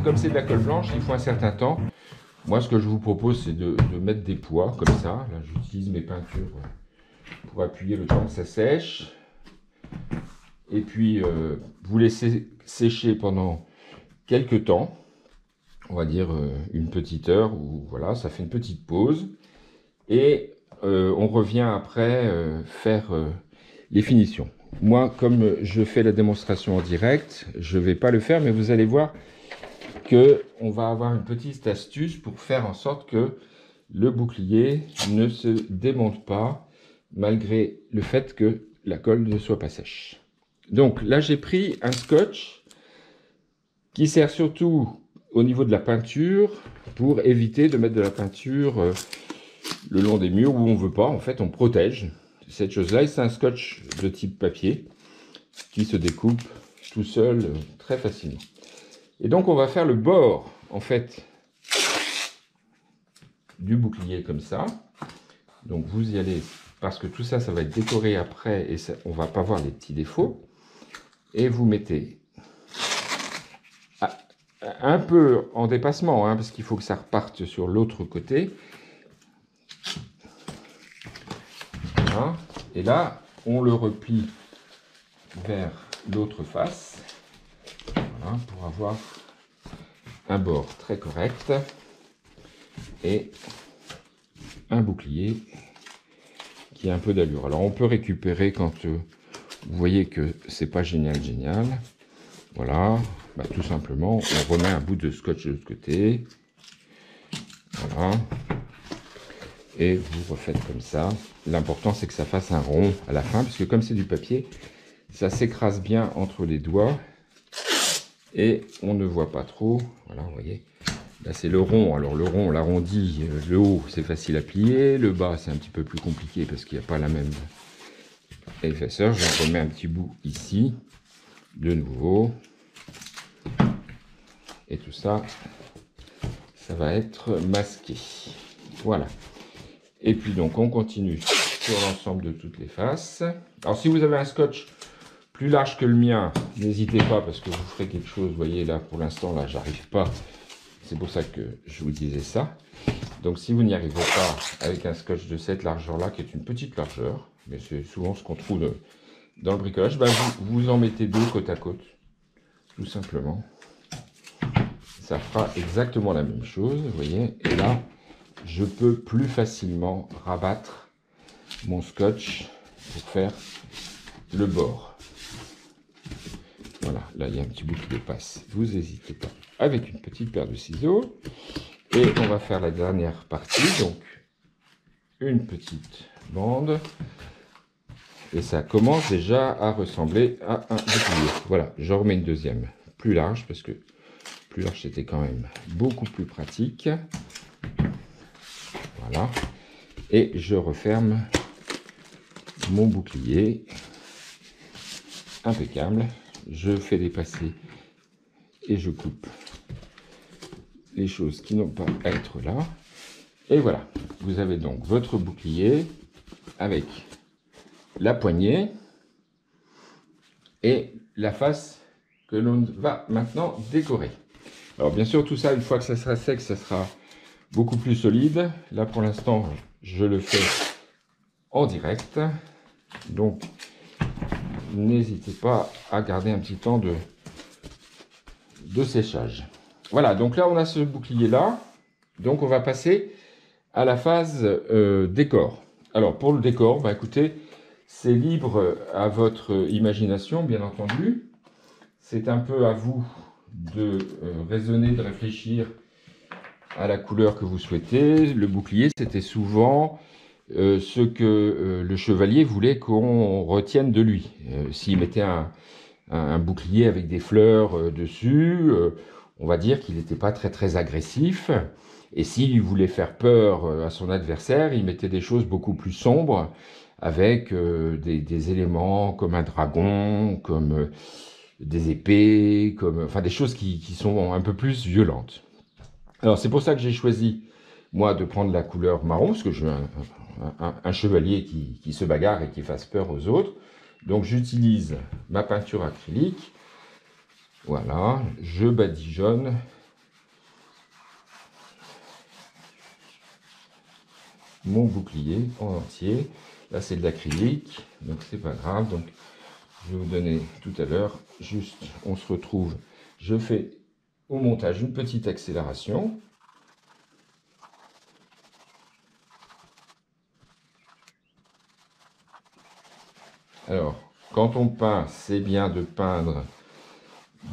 comme c'est de la colle blanche, il faut un certain temps. Moi, ce que je vous propose, c'est de mettre des poids comme ça. Là, j'utilise mes peintures pour appuyer le temps que ça sèche. Et puis, vous laissez sécher pendant quelques temps. On va dire une petite heure, ou voilà, ça fait une petite pause. Et on revient après faire les finitions. Moi, comme je fais la démonstration en direct, je ne vais pas le faire, mais vous allez voir qu'on va avoir une petite astuce pour faire en sorte que le bouclier ne se démonte pas, malgré le fait que la colle ne soit pas sèche. Donc là, j'ai pris un scotch qui sert surtout au niveau de la peinture pour éviter de mettre de la peinture le long des murs où on ne veut pas. En fait, on protège cette chose-là. Et c'est un scotch de type papier qui se découpe tout seul très facilement. Et donc, on va faire le bord, en fait, du bouclier comme ça. Donc, vous y allez, parce que tout ça, ça va être décoré après et ça, on ne va pas voir les petits défauts. Et vous mettez un peu en dépassement, hein, parce qu'il faut que ça reparte sur l'autre côté. Voilà. Et là, on le replie vers l'autre face, voilà, pour avoir un bord très correct et un bouclier qui a un peu d'allure. Alors on peut récupérer quand vous voyez que c'est pas génial. Voilà, bah, tout simplement on remet un bout de scotch de l'autre côté. Voilà. Et vous refaites comme ça. L'important c'est que ça fasse un rond à la fin, parce que comme c'est du papier, ça s'écrase bien entre les doigts et on ne voit pas trop. Voilà, vous voyez. Là c'est le rond. Alors le rond, l'arrondi, le haut c'est facile à plier, le bas c'est un petit peu plus compliqué parce qu'il n'y a pas la même épaisseur. Je remets un petit bout ici, de nouveau. Et tout ça, ça va être masqué. Voilà. Et puis donc on continue sur l'ensemble de toutes les faces. Alors si vous avez un scotch plus large que le mien, n'hésitez pas parce que vous ferez quelque chose. Vous voyez là pour l'instant là j'arrive pas. C'est pour ça que je vous disais ça. Donc si vous n'y arrivez pas avec un scotch de cette largeur là, qui est une petite largeur, mais c'est souvent ce qu'on trouve dans le bricolage, ben vous en mettez deux côte à côte, tout simplement. Ça fera exactement la même chose, vous voyez. Et là, je peux plus facilement rabattre mon scotch pour faire le bord. Voilà, là il y a un petit bout qui dépasse. Vous n'hésitez pas avec une petite paire de ciseaux. Et on va faire la dernière partie, donc une petite bande. Et ça commence déjà à ressembler à un bouclier. Voilà, je remets une deuxième plus large, parce que plus large c'était quand même beaucoup plus pratique. Voilà. Et je referme mon bouclier. Impeccable. Je fais dépasser et je coupe les choses qui n'ont pas à être là. Et voilà. Vous avez donc votre bouclier avec la poignée et la face que l'on va maintenant décorer. Alors bien sûr, tout ça, une fois que ça sera sec, ça sera beaucoup plus solide. Là, pour l'instant, je le fais en direct. Donc, n'hésitez pas à garder un petit temps de séchage. Voilà, donc là, on a ce bouclier-là. Donc, on va passer à la phase décor. Alors, pour le décor, bah, écoutez, c'est libre à votre imagination, bien entendu. C'est un peu à vous de raisonner, de réfléchir à la couleur que vous souhaitez. Le bouclier, c'était souvent ce que le chevalier voulait qu'on retienne de lui. S'il mettait un bouclier avec des fleurs dessus, on va dire qu'il n'était pas très agressif. Et s'il voulait faire peur à son adversaire, il mettait des choses beaucoup plus sombres, avec des éléments comme un dragon, comme des épées, enfin des choses qui sont un peu plus violentes. Alors c'est pour ça que j'ai choisi, moi, de prendre la couleur marron, parce que je veux un chevalier qui se bagarre et qui fasse peur aux autres. Donc j'utilise ma peinture acrylique. Voilà, je badigeonne mon bouclier en entier. Là, c'est de l'acrylique, donc c'est pas grave. Donc, je vais vous donner tout à l'heure. Juste, on se retrouve. Je fais au montage une petite accélération. Alors, quand on peint, c'est bien de peindre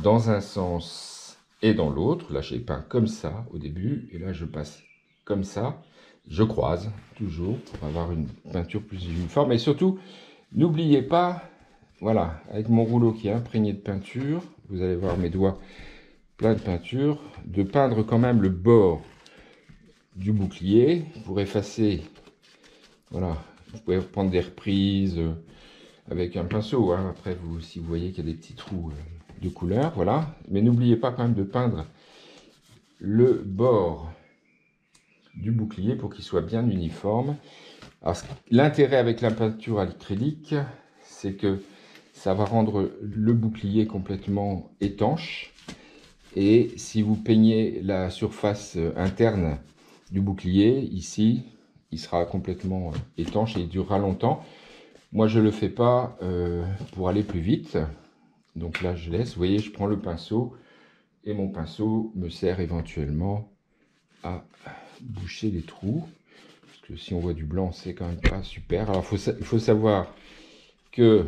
dans un sens et dans l'autre. Là, j'ai peint comme ça au début, et là, je passe comme ça. Je croise toujours pour avoir une peinture plus uniforme. Et surtout, n'oubliez pas, voilà, avec mon rouleau qui est imprégné de peinture, vous allez voir mes doigts plein de peinture, de peindre quand même le bord du bouclier pour effacer. Voilà, vous pouvez prendre des reprises avec un pinceau. Hein. Après, vous, si vous voyez qu'il y a des petits trous de couleur, voilà. Mais n'oubliez pas quand même de peindre le bord du bouclier pour qu'il soit bien uniforme. Alors, l'intérêt avec la peinture acrylique, c'est que ça va rendre le bouclier complètement étanche. Et si vous peignez la surface interne du bouclier, ici, il sera complètement étanche et il durera longtemps. Moi, je ne le fais pas pour aller plus vite. Donc là, je laisse. Vous voyez, je prends le pinceau et mon pinceau me sert éventuellement à boucher les trous. Parce que si on voit du blanc, c'est quand même pas super. Alors, il faut savoir que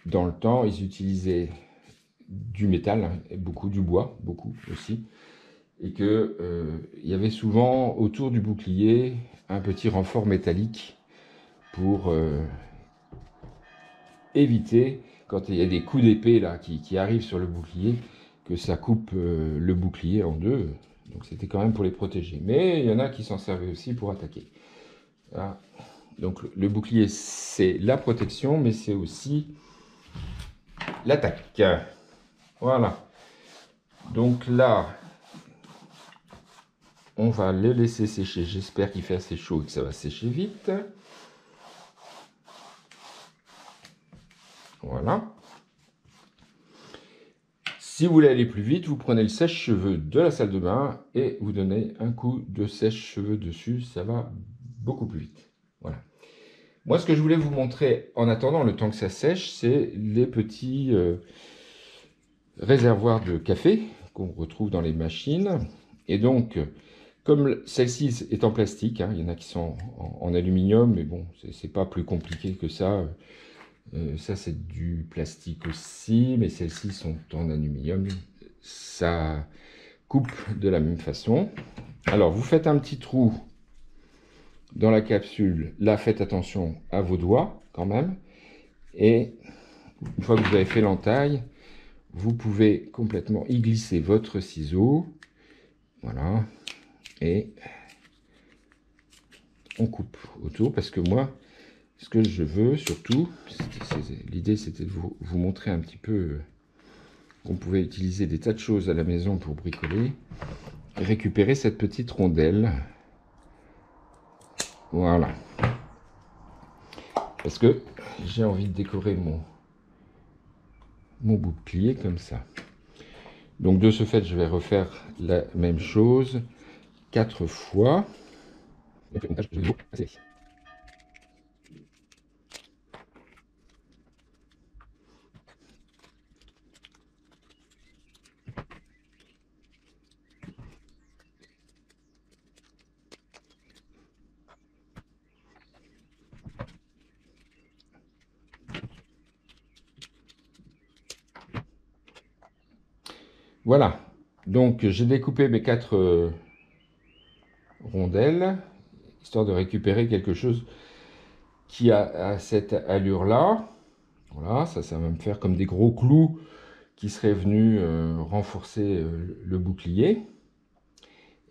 dans le temps, ils utilisaient du métal, hein, et beaucoup du bois, beaucoup aussi. Et que il y avait souvent autour du bouclier un petit renfort métallique pour éviter, quand il y a des coups d'épée là qui arrivent sur le bouclier, que ça coupe le bouclier en deux. Donc c'était quand même pour les protéger. Mais il y en a qui s'en servaient aussi pour attaquer. Voilà. Donc le bouclier, c'est la protection, mais c'est aussi l'attaque. Voilà. Donc là, on va les laisser sécher. J'espère qu'il fait assez chaud et que ça va sécher vite. Voilà. Si vous voulez aller plus vite, vous prenez le sèche-cheveux de la salle de bain et vous donnez un coup de sèche-cheveux dessus. Ça va beaucoup plus vite. Voilà. Moi, ce que je voulais vous montrer en attendant le temps que ça sèche, c'est les petits réservoirs de café qu'on retrouve dans les machines. Et donc, comme celle-ci est en plastique, hein, il y en a qui sont en aluminium, mais bon, c'est pas plus compliqué que ça. Ça, c'est du plastique aussi, mais celles-ci sont en aluminium. Ça coupe de la même façon. Alors, vous faites un petit trou dans la capsule. Là, faites attention à vos doigts quand même. Et une fois que vous avez fait l'entaille, vous pouvez complètement y glisser votre ciseau. Voilà. Et on coupe autour parce que moi, ce que je veux surtout, l'idée c'était de vous montrer un petit peu qu'on pouvait utiliser des tas de choses à la maison pour bricoler et récupérer cette petite rondelle. Voilà. Parce que j'ai envie de décorer mon bouclier comme ça. Donc de ce fait, je vais refaire la même chose 4 fois. Voilà, donc j'ai découpé mes 4 rondelles, histoire de récupérer quelque chose qui a cette allure-là. Voilà, ça va me faire comme des gros clous qui seraient venus renforcer le bouclier.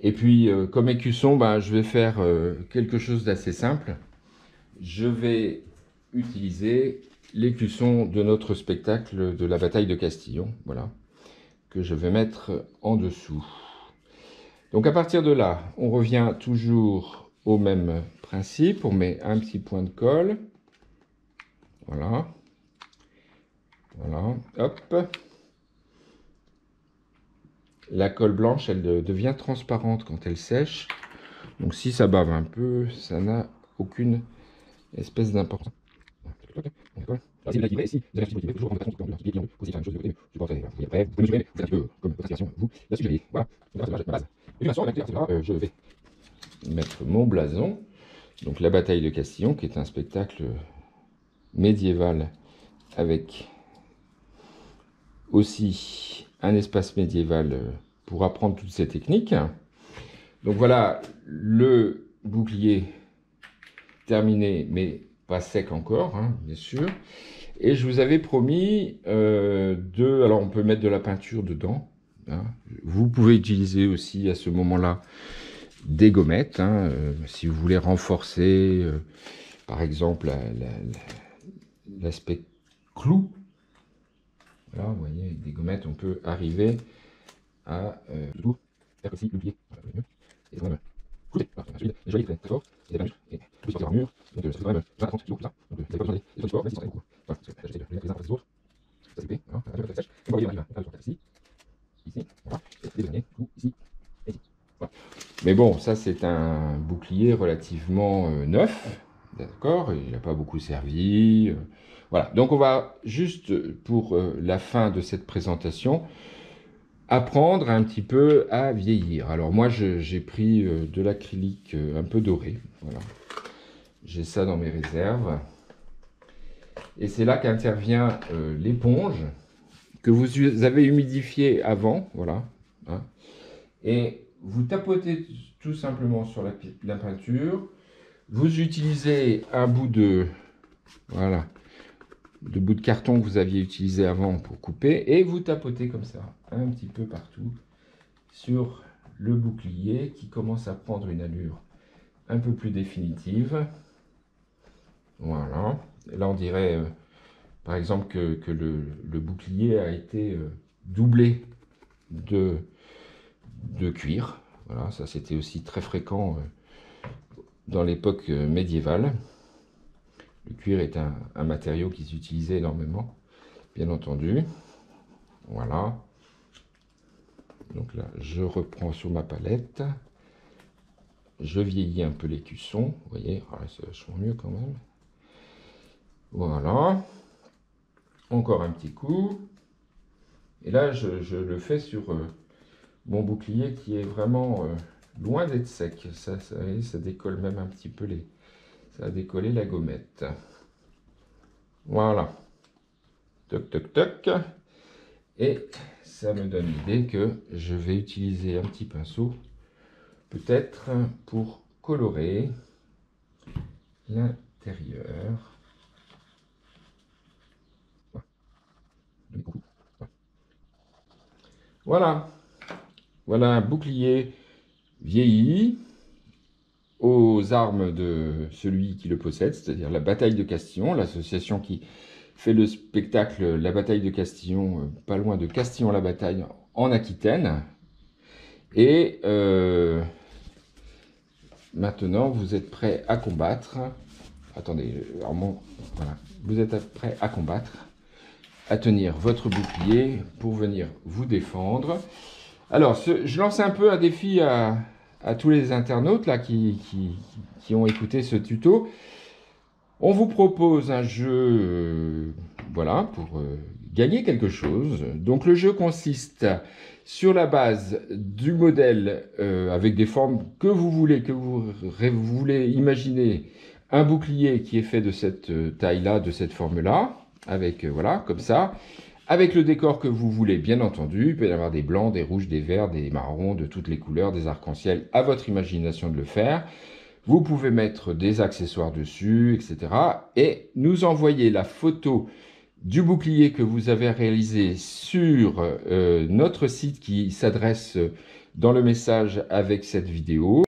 Et puis, comme écusson, je vais faire quelque chose d'assez simple. Je vais utiliser l'écusson de notre spectacle de la bataille de Castillon, voilà, que je vais mettre en dessous. Donc à partir de là, on revient toujours au même principe. On met un petit point de colle. Voilà. Voilà. Hop. La colle blanche, elle devient transparente quand elle sèche. Donc si ça bave un peu, ça n'a aucune espèce d'importance. Alors, si vous l'activez, si vous avez un petit motivé, toujours en façon, un petit pied, vous pouvez faire une chose de côté, mais je pense que vous après, vous pouvez mesurer, vous faites un petit peu comme votre inspiration, vous la suggérez. Voilà, donc là, c'est ma base. Et puis, façon, je vais mettre mon blason. Donc, la bataille de Castillon, qui est un spectacle médiéval avec aussi un espace médiéval pour apprendre toutes ces techniques. Donc, voilà le bouclier terminé, mais pas sec encore, hein, bien sûr. Et je vous avais promis alors on peut mettre de la peinture dedans. Hein. Vous pouvez utiliser aussi à ce moment-là des gommettes, hein, si vous voulez renforcer, par exemple, l'aspect clou. Là, vous voyez, avec des gommettes, on peut arriver à faire aussi le pied. Et quand même clouter. Ensuite, les jolis très fort, et des peinures, et plus sur l'armure. Donc ça fait quand même 20-30 kg, ça. Donc vous avez pas besoin des sport, mais si ça beaucoup. Voilà, parce que j'essaie de les uns après les autres. Ça c'est fait, hein, un peu de sèche. Et vous voyez, on arrive à faire ici, voilà, et les derniers, tout ici, et ici. Voilà. Mais bon, ça c'est un bouclier relativement neuf, d'accord, il n'a pas beaucoup servi. Voilà, donc on va juste pour la fin de cette présentation apprendre un petit peu à vieillir. Alors moi j'ai pris de l'acrylique un peu doré, voilà. J'ai ça dans mes réserves. Et c'est là qu'intervient l'éponge que vous avez humidifiée avant, voilà. Hein. Et vous tapotez tout simplement sur la peinture. Vous utilisez un bout de, voilà, bout de carton que vous aviez utilisé avant pour couper, et vous tapotez comme ça, un petit peu partout, sur le bouclier qui commence à prendre une allure un peu plus définitive. Voilà. Et là, on dirait, par exemple, que le bouclier a été doublé de cuir. Voilà, ça c'était aussi très fréquent dans l'époque médiévale. Le cuir est un matériau qui s'utilisait énormément, bien entendu. Voilà. Donc là, je reprends sur ma palette. Je vieillis un peu l'écusson. Vous voyez, c'est vachement mieux quand même. Voilà. Encore un petit coup. Et là, je le fais sur mon bouclier qui est vraiment loin d'être sec. Ça décolle même un petit peu ça a décollé la gommette. Voilà. Toc, toc, toc. Et ça me donne l'idée que je vais utiliser un petit pinceau, peut-être pour colorer l'intérieur. Voilà. Voilà un bouclier vieilli aux armes de celui qui le possède, c'est-à-dire la bataille de Castillon, l'association qui fait le spectacle La bataille de Castillon, pas loin de Castillon-la-Bataille, en Aquitaine. Et maintenant, vous êtes prêts à combattre. Attendez, voilà. Vous êtes prêts à combattre, à tenir votre bouclier pour venir vous défendre. Alors, je lance un peu un défi à tous les internautes là, qui ont écouté ce tuto. On vous propose un jeu voilà, pour gagner quelque chose. Donc le jeu consiste sur la base du modèle avec des formes que vous voulez imaginer un bouclier qui est fait de cette taille-là, de cette forme-là, avec voilà, comme ça. Avec le décor que vous voulez, bien entendu, il peut y avoir des blancs, des rouges, des verts, des marrons, de toutes les couleurs, des arcs-en-ciel, à votre imagination de le faire. Vous pouvez mettre des accessoires dessus, etc. Et nous envoyer la photo du bouclier que vous avez réalisé sur notre site qui s'adresse dans le message avec cette vidéo.